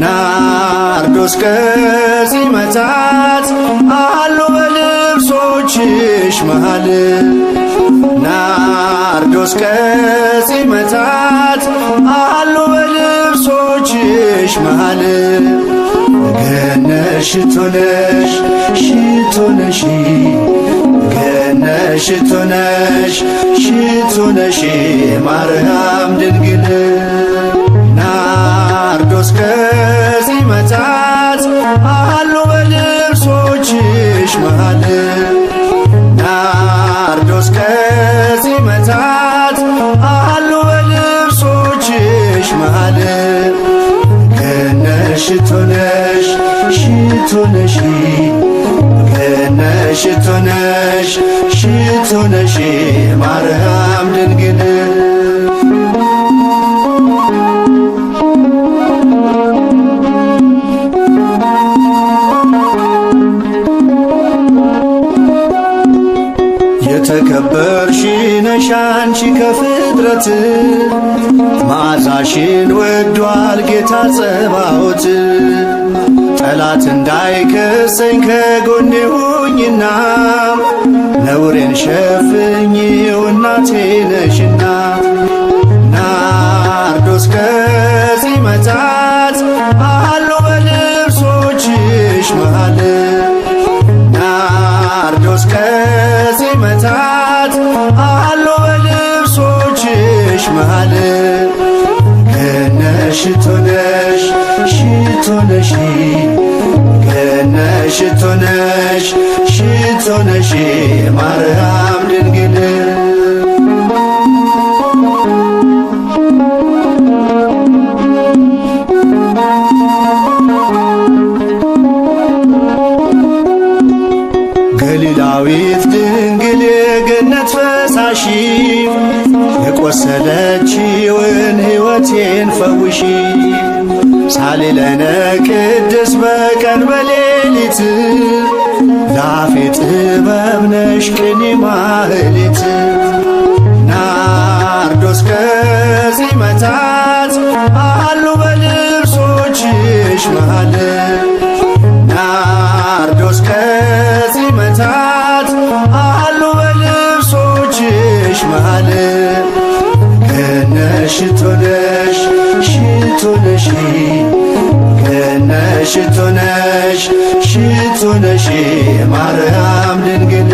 ናርዶስ ከጺመታት አሉ በልብሶችሽ መሃል ናርዶስ ከጺመታት አሉ በልብሶችሽ መሃል ገነሽ ሽቶ ነሽ ሽቶ ነሽ ገነሽ ሽቶ ነሽ ሽቶ ነሽ ማርያም ድንግል ናርዶስ ከጺመታት አሉ በልብሶችሽ መሃል ናርዶስ ከጺመታት አሉ በልብሶችሽ መሃል ገነሽ ሽቶ ነሽ ሽቶ ነሽ ገነሽ ሽቶ ነሽ ሽቶ ነሽ ማርያም ድንግል የተከበርሽ ነሽ አንቺ ከፍጥረት መዓዛሽን ወዷል ጌታ ጸባዖት ጠላት እንዳይከሰኝ ከጎኔ ሁኚና ነውሬን ሸፍኚው እናቴ ነሽና ናርዶስ ከጺመታት አሉ በልብሶችሽ መሃል ናርዶስ ከጺመታት አሉ በልብሶችሽ መሃል ገነሽ ሽቶ ነሽ ሽቶ ነሽ ገነሽ ሽቶ ነሽ ሽቶ ነሽ ማርያም ድንግል ገሊላዊት ድንግል የገነት ፈሳሺ የቆሰለችውን ሕይወቴን ፈውሺ ሳሊለነ ቅድስ በቀን በሌሊት ላፌ ጥበብ ነሽ ቅኔ ማህሌት ናርዶስ ከጺመታት አሉ በልብሶችሽ መሃል ናርዶስ ከጺመታት አሉ በልብሶችሽ መሃል ገነሽ ሽቶ ነሽ ሽቶ ነሽ ገነሽ ሽቶ ነሽ ሽቶ ነሽ ማርያም ድንግል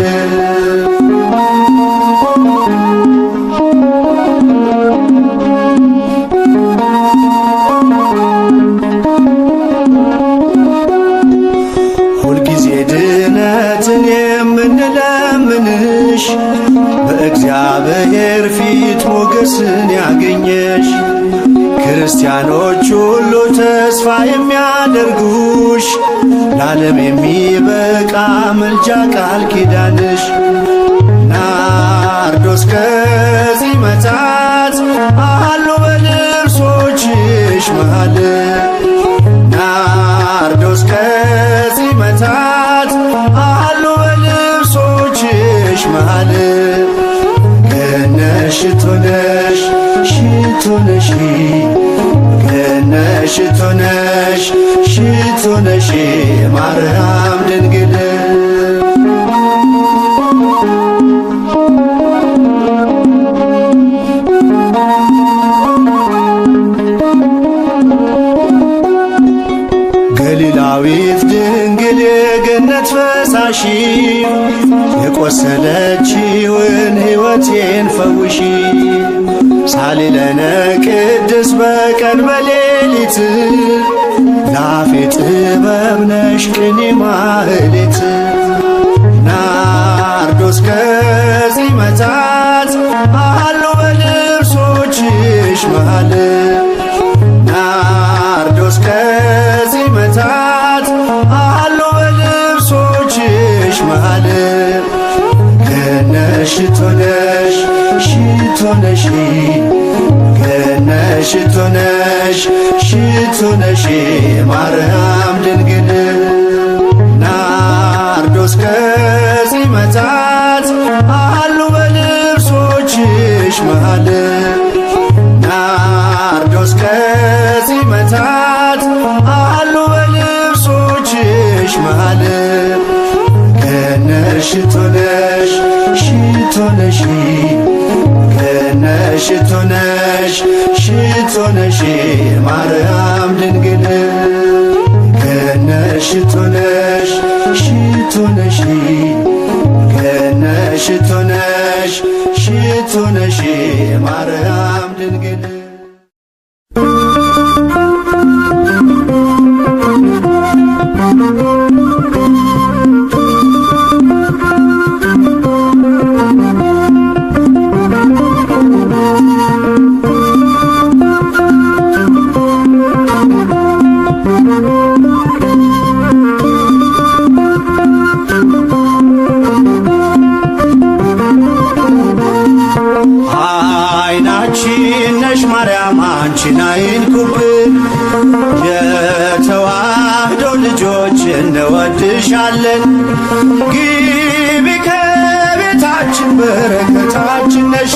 ሁልጊዜ ድነትን የምንለምንሽ በእግዚአብሔር ፊት ሞገስን ያገኘሽ ክርስቲያኖች ሁሉ ተስፋ የሚያደርጉሽ ለዓለም የሚበቃ ምልጃ ቃል ኪዳንሽ ናርዶስ ከጺመታት አሉ በልብሶችሽ መሃል ናርዶስ ከጺመታት አሉ በልብሶችሽ መሃል ገነሽ ሽቶ ነሽ ሽቶ ነሽ ገነሽ ሽቶ ነሽ ሽቶ ነሽ ማርያም ድንግል ገሊላዊት ድንግል የገነት ፈሳሺ የቆሰለችውን ሕይወቴን ፈውሺ ሳሊለነ ቅድስ በቀን በሌሊት ላፌ ጥበብ ነሽ ቅኔ ማህሌት ናርዶስ ከጺመታት አሉ በልብሶችሽ መሃል ናርዶስ ከጺመታት አሉ በልብሶችሽ መሃል ገነሽ ሽቶ ነሽ ሽቶ ነሽ ገነሽ ሽቶ ነሽ ሽቶ ነሽ ማርያም ድንግል ናርዶስ ከጺመታት አሉ በልብሶችሽ መሃል ናርዶስ ከጺመታት አሉ በልብሶችሽ መሃል ገነሽ ሽቶ ነሽ ሽቶ ነሽ ገነሽ ሽቶ ነሽ ሽቶ ነሽ ማርያም ድንግል ገነሽ ሽቶ ነሽ ሽቶ ነሽ ገነሽ ሽቶ ነሽ ሽቶ ነሽ ማርያም ድንግል አይናችን ነሽ ማርያም አንቺን አይንኩብን የተዋህዶ ልጆች እንወድሻለን ግቢ ከቤታችን በረከታችን ነሽ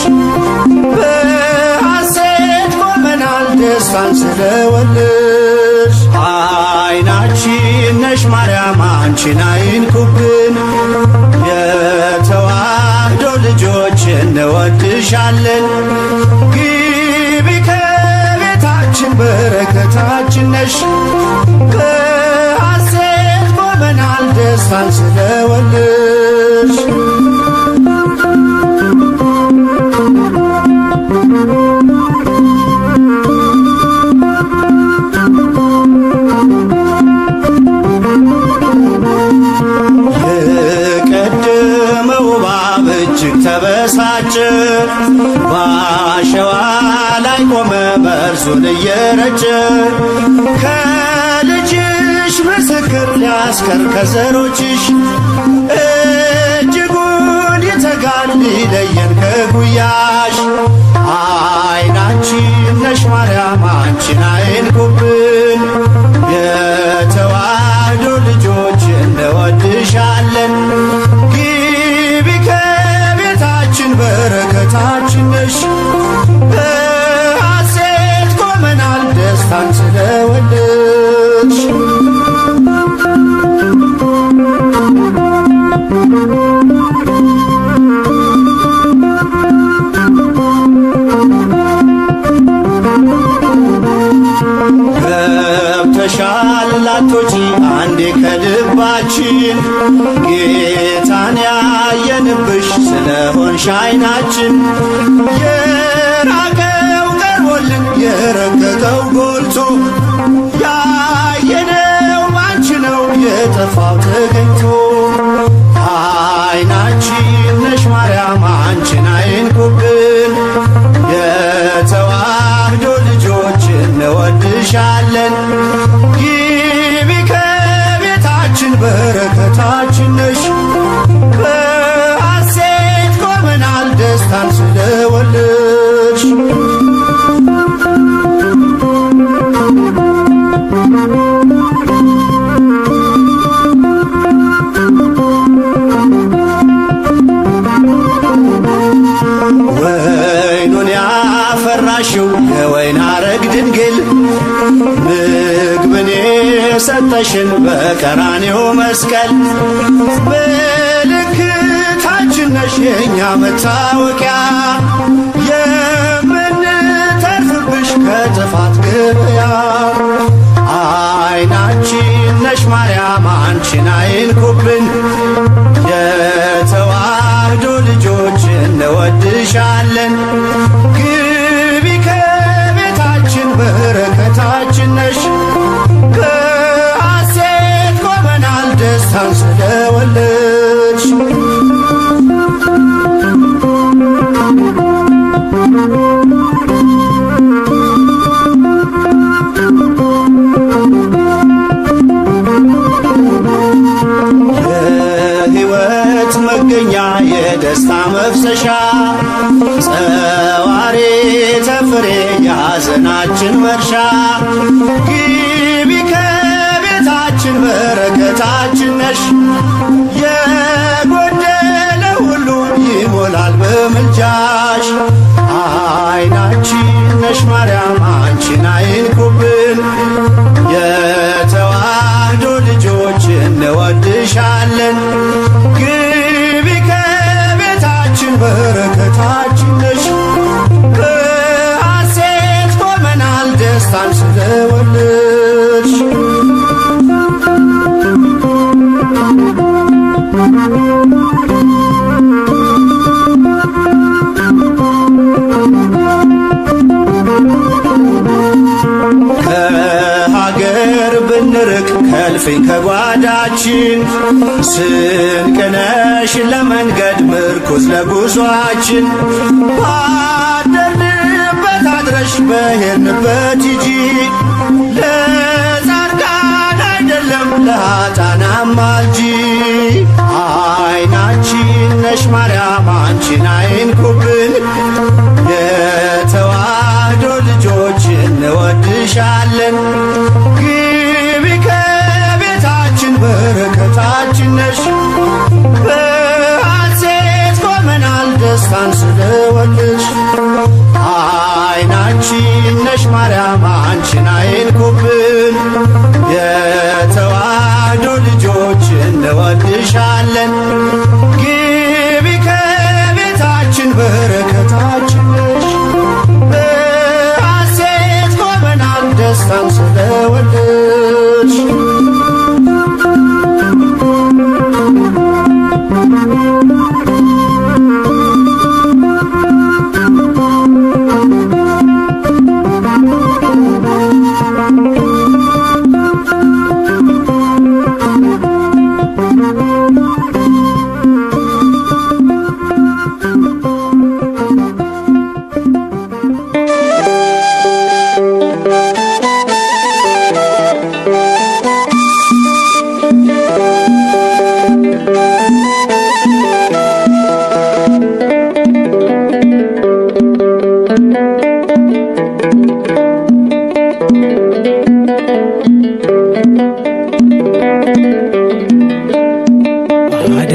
በሐሴት ቆመናል ደስታን ስለወለድሽ አይናችን ነሽ ማርያም አንቺን አይንኩብን የተዋህዶ ልጆች እንወድሻለን ግቢ ከቤታችን በረከታችን ነሽ በሐሴት ቆመናል ደስታን ስለወለድሽ የቀደመው እባብ እጅግ ተበሳጨ በአሸዋ ላይ ቆመ መርዙን እየረጨ ከልጅሽ ምስክር ሊያስቀር ከዘሮችሽ እጅጉን ይተጋል ሊለየን ከጉያሽ አይናችን ነሽ ማርያም አንቺን አይንኩብን የተዋህዶ ልጆች እንወድሻለን ግቢ ከቤታችን በረከታችን ነሽ በሐሴት ቆመናል ደስታን ስለወለድሽ ገብተሻል ላቶጪ አንዴ ከልባችን ጌታን ያየንብሽ ስለሆንሽ አይናችን የራቀው ቀርቦልን የረቀቀው ጎልቶ ያየነው ባንቺ ነው የጠፋው ተገኝቶ አይናችን ነሽ ማርያም አንቺን አይንኩብን የተዋህዶ ልጆች እንወድሻለን ግቢ ከቤታችን በረከታችን ነሽ በሐሴት ቆመናል ደስታን ስለወለድሽ ወይኑን ያፈራሽው የወይን አረግ ድንግል ምግብን የሰጠሽን በቀራንዮ መስቀል ምልክታችን ነሽ የእኛ መታወቂያ የምንተርፍብሽ ከጥፋት ገበያ አይናችን ነሽ ማርያም አንቺን አይንኩብን የተዋህዶ ልጆች እንወድሻለን ግቢ ከቤታችን በረከታችን ነሽ በሐሴት ቆመናል ደስታን ስለወለድሽ መገኛ የደስታ መፍሰሻ ጸዋሬ ተፍሬ የሐዘናችን መርሻ ግቢ ከቤታችን በረከታችን ነሽ የጎደለ ሁሉ ይሞላል በምልጃሽ አይናችን ነሽ ማርያም አንቺን አይንኩብን የተዋህዶ ልጆች እንወድሻለን ግቢ ከቤታችን በረከታችን ነሽ በሐሴት ቆመናል ደስታን ስለወለድሽ ከሀገር ብንርቅ ከእልፍኝ ከጓዳችን ስንቅነሽ ለመንገድ ምርኩዝ ለጉዟችን ባደርንበት አድረሽ በሄድንበት ሂጂ ለጻድቃን አይደለም ለኃጥአን አማልጂ አይናችን ነሽ ማርያም አንቺን አይንኩብን የተዋህዶ ልጆች እንወድሻለን ግቢ ከቤታችን በረከታችን ነሽ በሐሴት ቆመናል ደስታን ስለወለድሽ አይናችን ነሽ ማርያም አንቺን አይንኩብን የተዋህዶ ልጆች እንወድሻለን ግቢ ከቤታችን በረከታችን ነሽ በሐሴት ቆመናል ደስታን ስለወለድሽ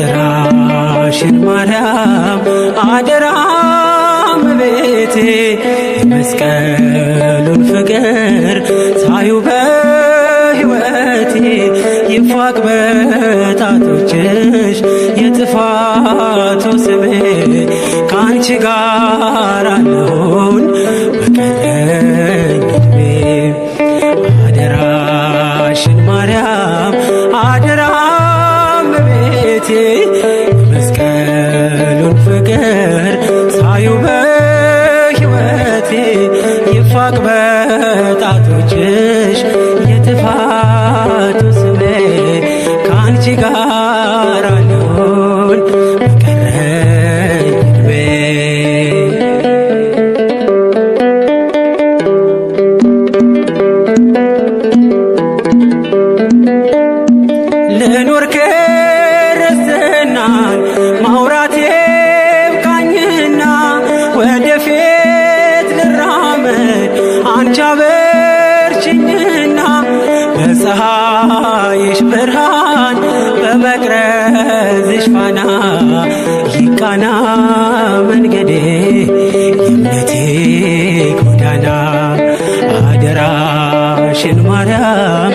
አደራሽን ማርያም አደራ እመቤቴ የመስቀሉን ፍቅር ሳዩ በሕይወቴ ይፋቅ በጣቶችሽ የጥፋቱ ስሜ ከአንቺ ጋር አለሁን በቀረኝ ዕድሜ አደራሽን ማርያም አደራ እመቤቴ የመስቀሉን ፍቅር ሳዩ በሕይወቴ ይፋቅ በጣቶችሽ የጥፋቱ ስሜ ከአንቺ ጋር አለሁን በቀረኝ ዕድሜ ልኖር ክርስትናን ማውራት ይብቃኝና ወደፊት ልራመድ አንቺ አበርችኝና በፀሐይሽ ብርሃን በመቅረዝሽ ፋና ይቃና መንገዴ የእምነቴ ጎዳና አደራሽን ማርያም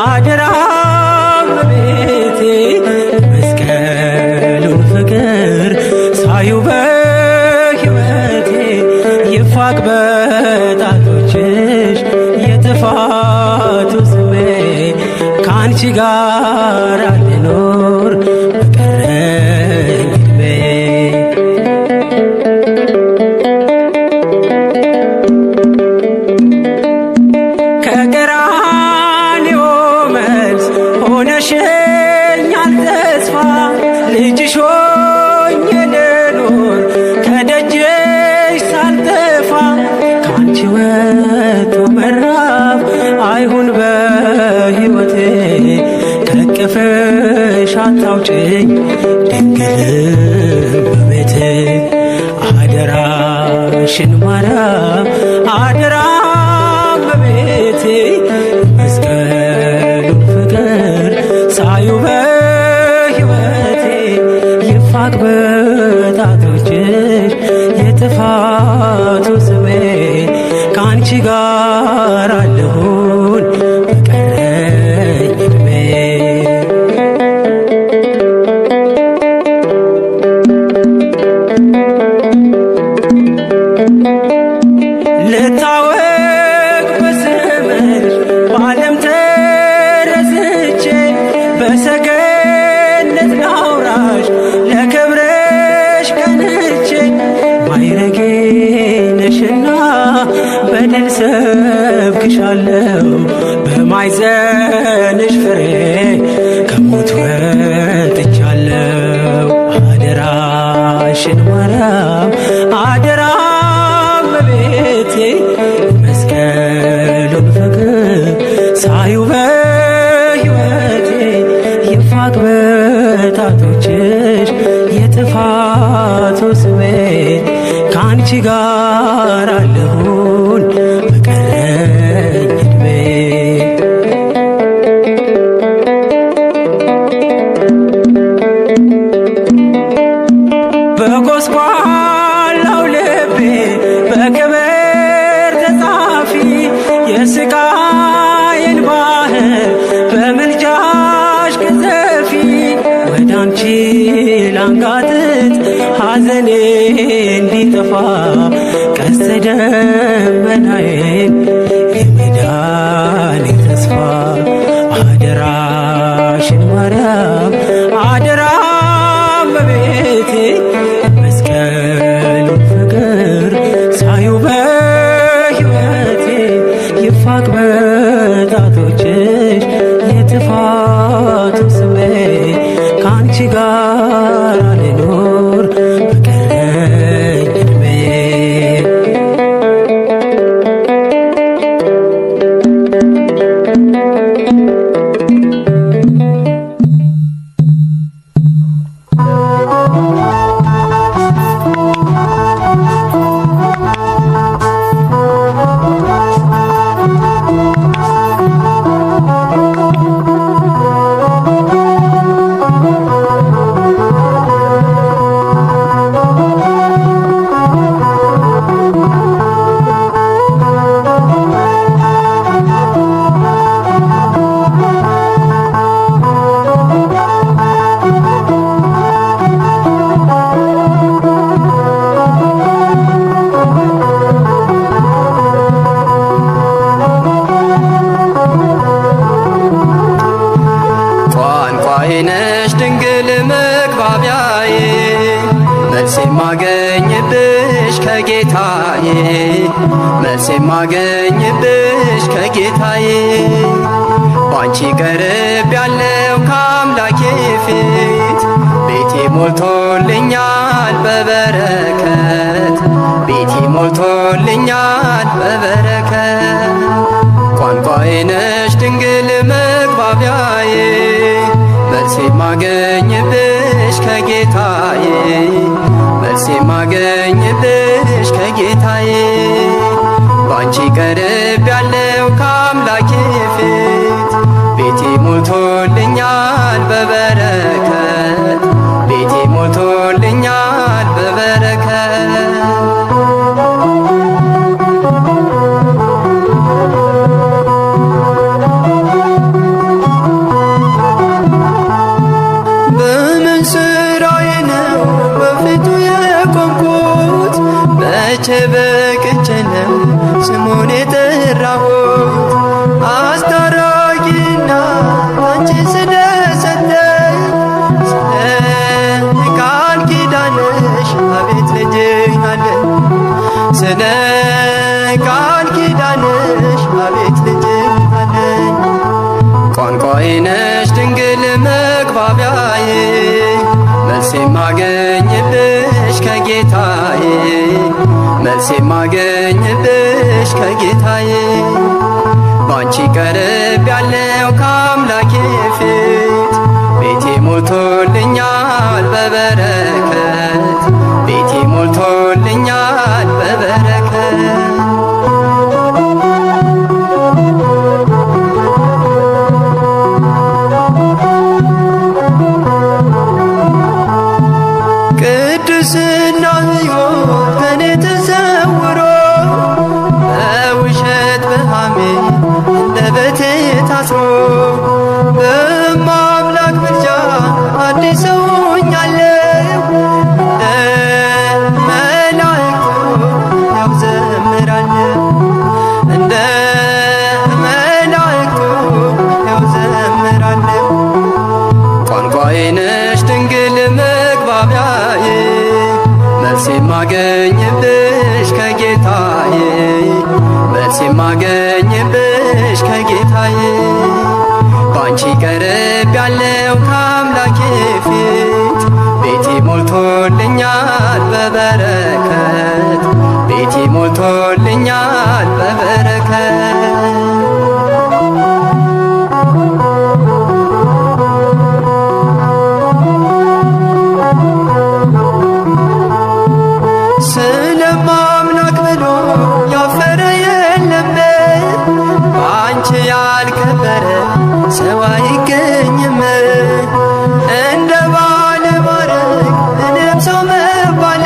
አደራ እመቤቴ መስቀሉን ፍቅር ሳዩ በሕይወቴ ይፋቅ በጣቶችሽ የጥፋቱ ስሜ ከአንቺ ጋር ልኖር በቀረኝ ዕድሜ ከቀራንዮ መልስ ሆነሽኛል ተስፋ ልጅሽ ሆኜ ልኖር ከደጅሽ ሳልጠፋ ከአንቺ ወጥቶ መራብ አይሁን በሕይወቴ ከቅፍሽ አታውጭኝ ድንግል እመቤቴ አደራሽን ማርያም አደራ እመቤቴ መስቀሉን ፍቅር ሳዩ በሕይወቴ ይፋቅ በጣቶችሽ የጥፋቱ ስሜ ከአንቺ ጋር አለሁን በቀረኝ ዕድሜ ልታወቅ በስምሽ በዓለም ተረስቼ በሰገነት ላውራሽ ለክብርሽ ቀንቼ ማይረጌ ነሽና በድል ሰብክሻለሁ በማይዘንሽ ፍሬ ከሞት ወጥቻለሁ አደራሽን ማርያም አደራ እመቤቴ መስቀሉን ፍቅር ሳዩ በሕይወቴ ይፋቅ በጣቶችሽ የጥፋቱ ስሜ ከአንቺ ጋር አለሁን በቀረኝ ዕድሜ በጎስቋላው ልቤ በክብር ተጻፊ የስቃዬን ባህር በምልጃሽ ቅዘፊ ወደ አንቺ ላንጋጥጥ ሐዘኔ እንዲጠፋ ቀስተ ደመናዬን የመዳኔ ተስፋ አደራሽን ማርያም አደራ እመቤቴ መስቀሉን ፍቅር ሳዩ በሕይወቴ ይፋቅ በጣቶችሽ የጥፋቱ ስሜ ከአንቺ ጋር ልኖር በቀረኝ ዕድሜ ነሽ ድንግል መግባቢያዬ መልስ የማገኝብሽ ከጌታዬ መልስ የማገኝብሽ ከጌታዬ ባንቺ ቀርብ ያለው ከአምላኬ ፊት ቤቴ ሞልቶልኛል በበረከት ቤቴ ሞልቶልኛል በበረከት ቋንቋዬ ነሽ ድንግል መግባቢያዬ መልስ የማገኝብሽ ከጌታዬ መልስ የማገኝብሽ ከጌታዬ ባንቺ ቀርብ ያለው ከአምላኬ ፊት ቤቴ ሞልቶልኛል በበረከት ቤቴ ሞልቶልኛል በበረከት መቼ በቅቼ ነው ስሙን የጠራሁት አስታራቂና አንቺ ስለሰጠኝ ስለ ቃል ኪዳንሽ አቤት ልጅህ አለኝ ስለ ቃል ኪዳንሽ አቤት ልጅህ አለኝ ቋንቋዬ ነሽ ድንግል መግባቢያዬ መልስ የማገኝብሽ ከጌታዬ መልስ የማገኝብሽ ከጌታዬ ባንቺ ቀርብ ያለው ከአምላኬ ፊት ቤቴ ሞልቶ በበረከት ቤቴ ሞልቶልኛል በበረከት። ቅድስና ሕይወት ከኔ ተሰውሮ በውሸት በሐሜት አንደበቴ ታስሮ በማምላክ ምልጃ አዲስ ሰው ሆኛለሁ። እንደ መላእክቱ ያው ዘምራለሁ እንደ መላእክቱ ያው ዘምራለሁ። ቋንቋዬ ነሽ ድንግል መግባቢያዬ መልስ የማገኝብሽ ከጌታዬ መልስ የማገኝብሽ ከጌታዬ ባንቺ ቀርብ ያለው ከአምላኬ ፊት ቤቴ ሞልቶልኛል በበረከት ቤቴ ሞልቶልኛል በበረከት። ስለማምላክ ብሎ ያፈረ የለም በአንቺ ያልከበረ ሰው አይገኝም። እንደ ባለ ማዕረግ እኔም ሰው መባሌ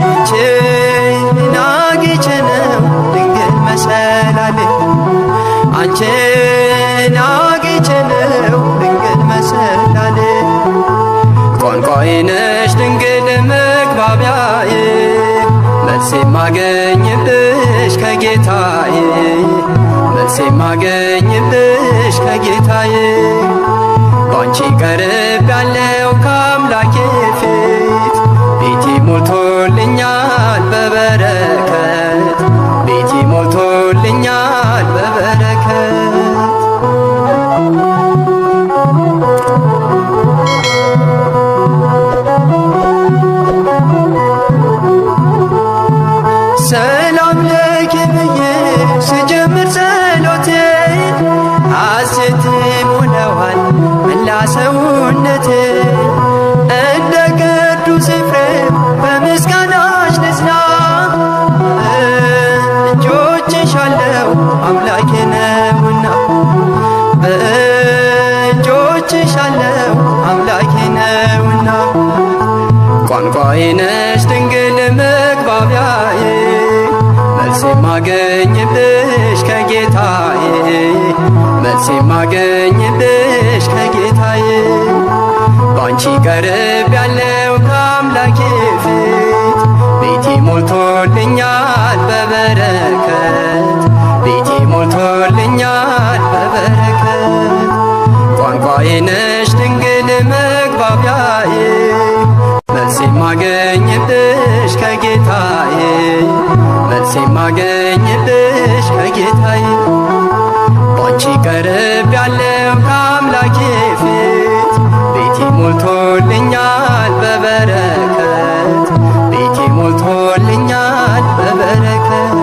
አንቺን አግኝቼ ነው ድንግል መሰላሌ አንቺን አግኝቼ ነው ድንግል መሰላሌ። ቋንቋዬ ነሽ ድንግል መግባቢያዬ መልስ የማገኝብሽ ከጌታዬ መልስ የማገኝብሽ ከጌታዬ ባንቺ ቀርብ ያለው ከአምላኬ ፊት ቤቴ ሞልቶልኛል በበረከት ቤቴ ሞልቶልኛል በበረከት። ሰላም ለኪ ብዬ ስጀምር ጸሎቴ ሐሴት ሞላዋል መላ ሰውነቴ። እንደ ቅዱስ ኤፍሬም በምስጋናሽ ልጽና በእጆችሽ አለው አምላኬ ነውና በእጆችሽ አለው አምላኬ ነውና። ቋንቋዬ ነሽ ድንግል መግባቢያዬ መልስ የማገኝብሽ ከጌታዬ መልስ የማገኝብሽ ከጌታዬ ባንቺ ቀርብ ያለው ከአምላኬ ፊት ቤቴ ሞልቶልኛል በበረከት ቤቴ ሞልቶልኛል በበረከት። ቋንቋዬ ነሽ ድንግል መግባቢያዬ መልስ የማገኝብሽ ከጌታዬ መልስ የማገኝብሽ ከጌታዬ ባንቺ ቀርብ ያለው ከአምላኬ ፊት ቤቴ ሞልቶልኛል በበረከት ቤቴ ሞልቶልኛል በበረከት።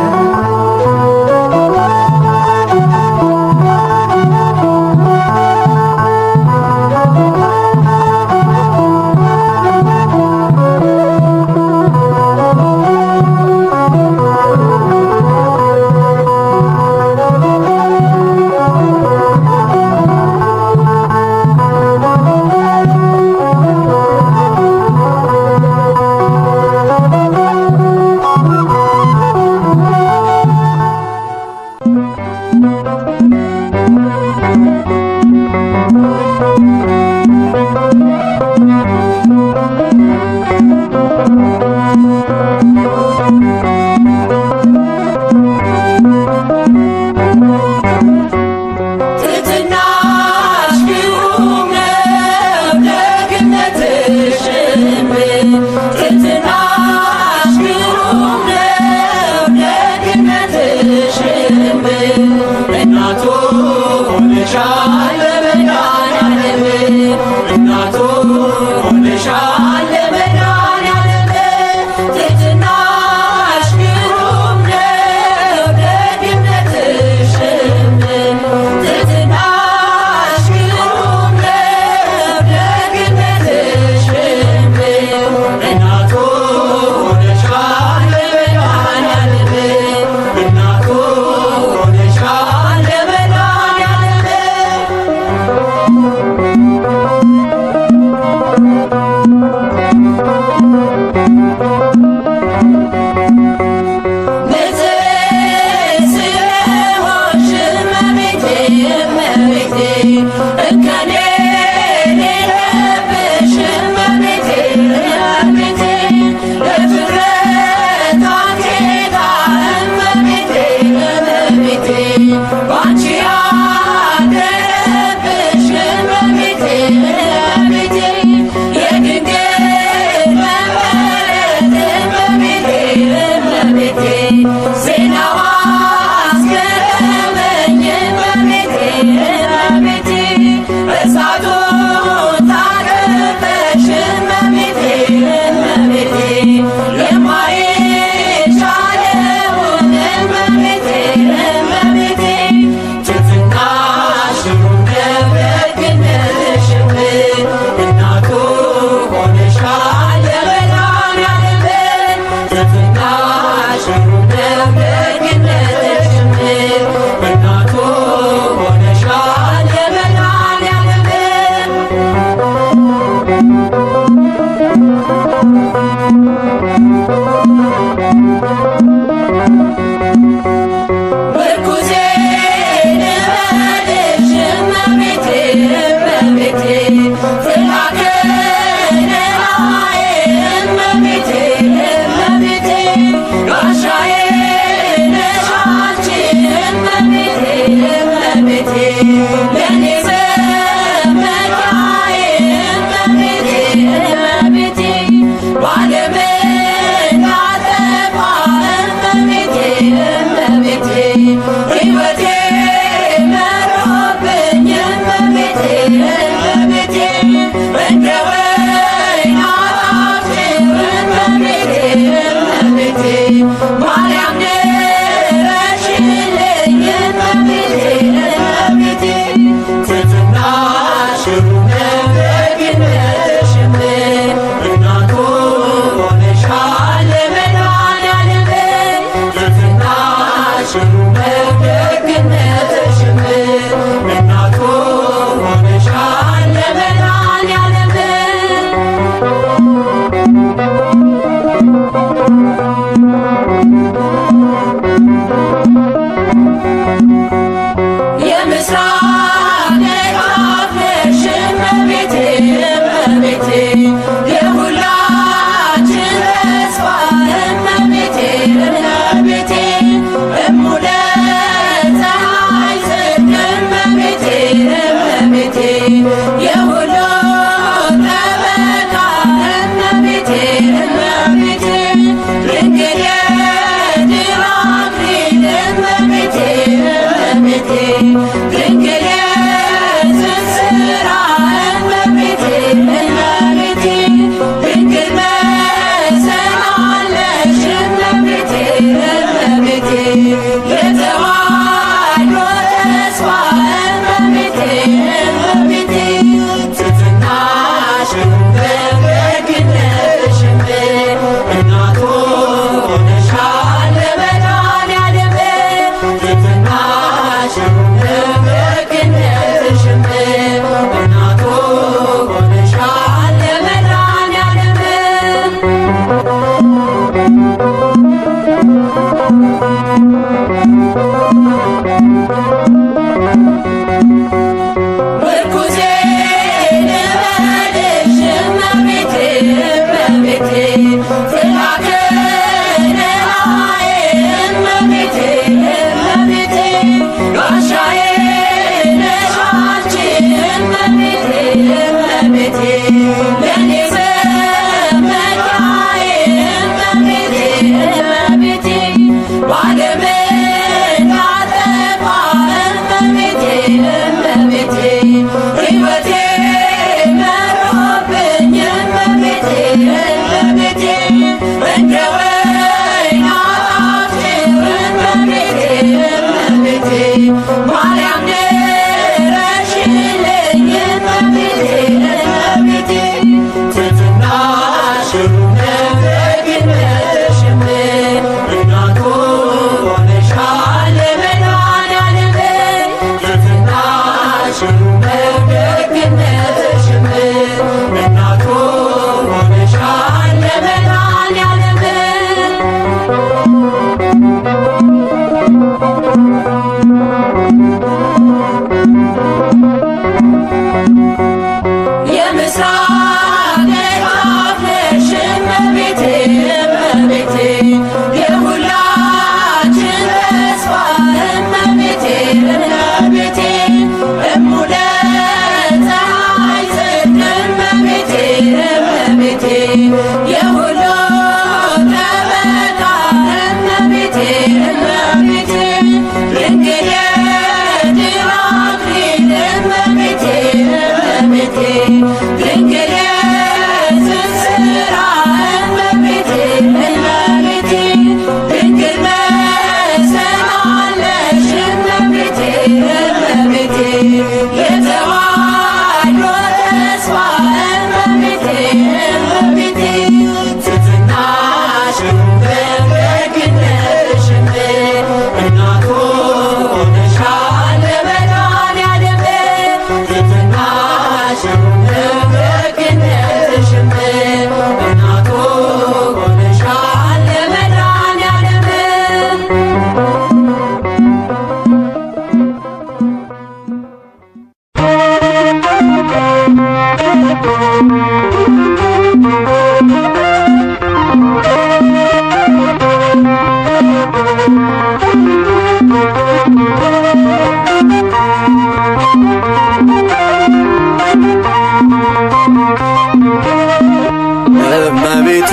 እመቤቴ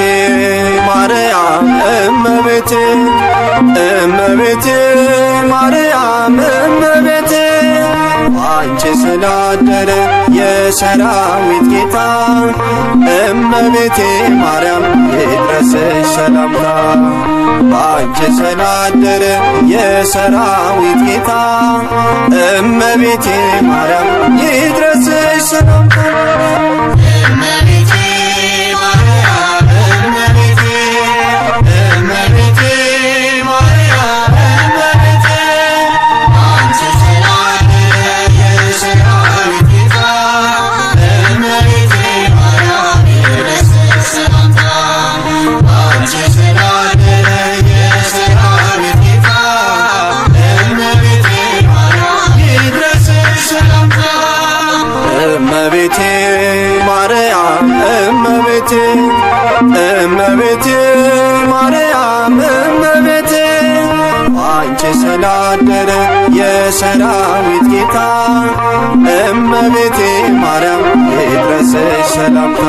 ማርያም እመቤቴ እመቤቴ ማርያም እመቤቴ አንቺ ስላደረ የሰራዊት ጌታ እመቤቴ ማርያም ይድረስሽ ሰላምታ አንቺ ስላደረ የሰራዊት ጌታ እመቤቴ ማርያም ይድረስሽ ሰላምታ እመቤቴ ማርያም እመቤቴ እመቤቴ ማርያም እመቤቴ አንቺ ስላደረ የሰራዊት ጌታ እመቤቴ ማርያም ይድረስሽ ሰላምታ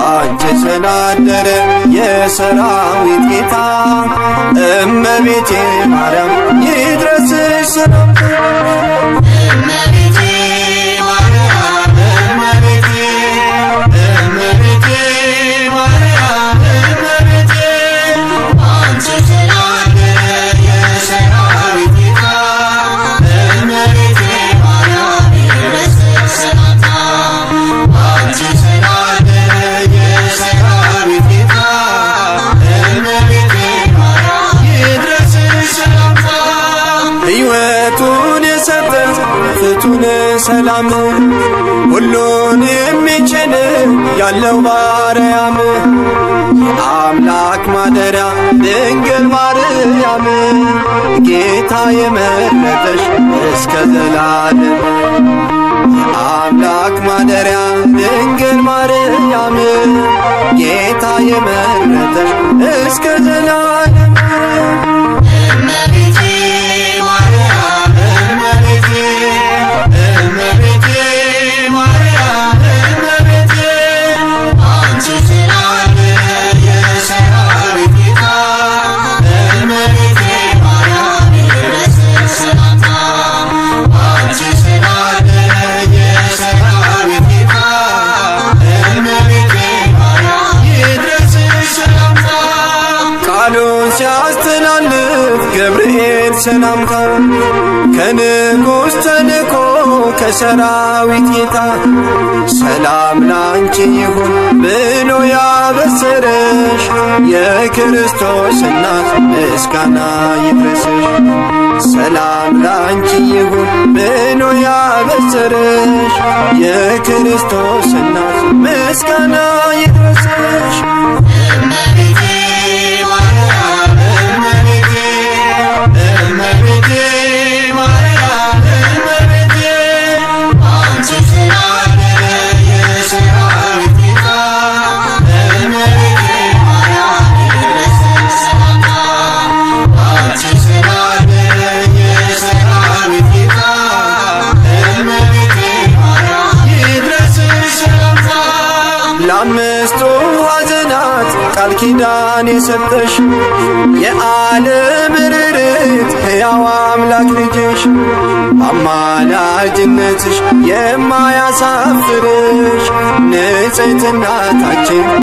አንቺ ስላደረ የሰራዊት ጌታ እመቤቴ ማርያም ይድረስሽ ሰላምታ ነው ባርያም የአምላክ ማደሪያ ድንግል ማርያም ጌታ የመረጠሽ እስከ ዘላለም የአምላክ ማደሪያ ድንግል ማርያም ጌታ የመረጠሽ እስከ ዘላለም ሲያስተላልፍ ገብርኤል ሰላምታ ከንጉሥ ተልኮ ከሰራዊት ጌታ ሰላም ላንቺ ይሁን ብሎ ያበሰረሽ የክርስቶስ እናት ምስጋና ይድረስሽ። ሰላም ላንቺ ይሁን ብሎ ያበሰረሽ የክርስቶስ እናት ምስጋና ይድረስሽ። ለአምስቱ ሐዘናት ቃል ኪዳን የሰጠሽ የዓለም ርርት ሕያው አምላክ ልጅሽ በአማላጅነትሽ የማያሳፍርሽ ንጽሕት እናታችን